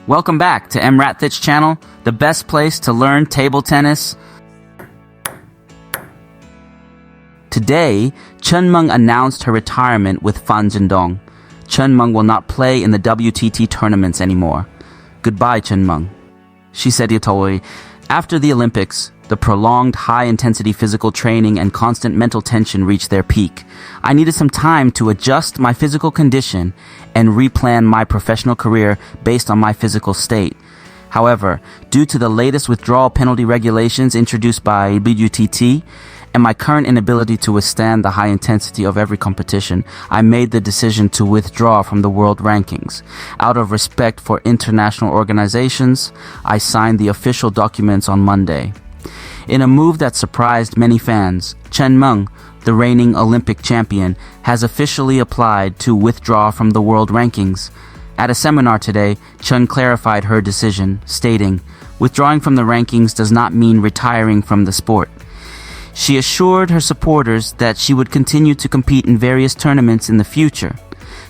Welcome back to EmRatThich channel, the best place to learn table tennis. Today, Chen Meng announced her retirement with Fan Zhendong. Chen Meng will not play in the WTT tournaments anymore. Goodbye, Chen Meng. She said irritably, after the Olympics, the prolonged high-intensity physical training and constant mental tension reached their peak. I needed some time to adjust my physical condition and replan my professional career based on my physical state. However, due to the latest withdrawal penalty regulations introduced by WTT and my current inability to withstand the high intensity of every competition, I made the decision to withdraw from the world rankings. Out of respect for international organizations, I signed the official documents on Monday. In a move that surprised many fans, Chen Meng, the reigning Olympic champion, has officially applied to withdraw from the world rankings. At a seminar today, Chen clarified her decision, stating, "Withdrawing from the rankings does not mean retiring from the sport." She assured her supporters that she would continue to compete in various tournaments in the future.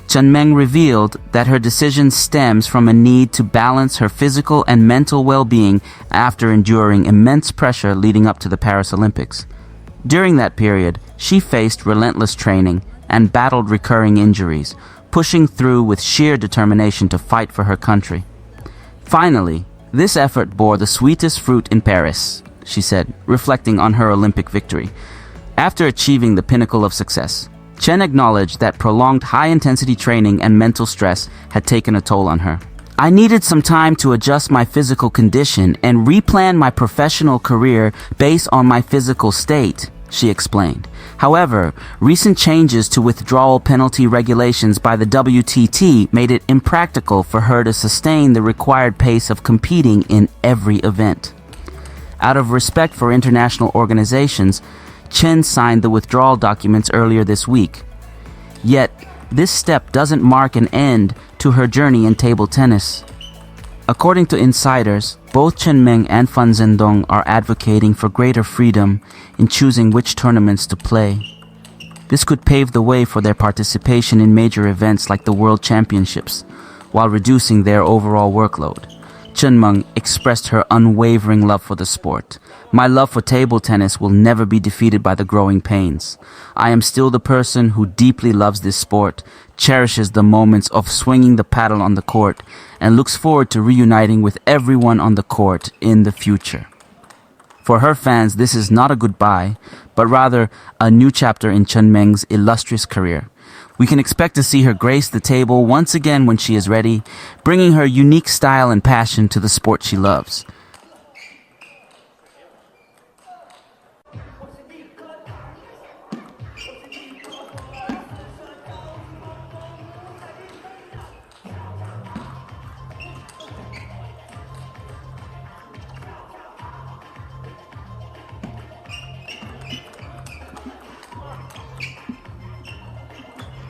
Chen Meng revealed that her decision stems from a need to balance her physical and mental well-being after enduring immense pressure leading up to the Paris Olympics. During that period, she faced relentless training and battled recurring injuries, pushing through with sheer determination to fight for her country. Finally, this effort bore the sweetest fruit in Paris, she said, reflecting on her Olympic victory. After achieving the pinnacle of success, Chen acknowledged that prolonged high-intensity training and mental stress had taken a toll on her. I needed some time to adjust my physical condition and replan my professional career based on my physical state, she explained. However, recent changes to withdrawal penalty regulations by the WTT made it impractical for her to sustain the required pace of competing in every event. Out of respect for international organizations, Chen signed the withdrawal documents earlier this week. Yet, this step doesn't mark an end to her journey in table tennis. According to insiders, both Chen Meng and Fan Zhendong are advocating for greater freedom in choosing which tournaments to play. This could pave the way for their participation in major events like the World Championships, while reducing their overall workload. Chen Meng expressed her unwavering love for the sport. "My love for table tennis will never be defeated by the growing pains. I am still the person who deeply loves this sport, cherishes the moments of swinging the paddle on the court, and looks forward to reuniting with everyone on the court in the future." For her fans, this is not a goodbye, but rather a new chapter in Chen Meng's illustrious career. We can expect to see her grace the table once again when she is ready, bringing her unique style and passion to the sport she loves.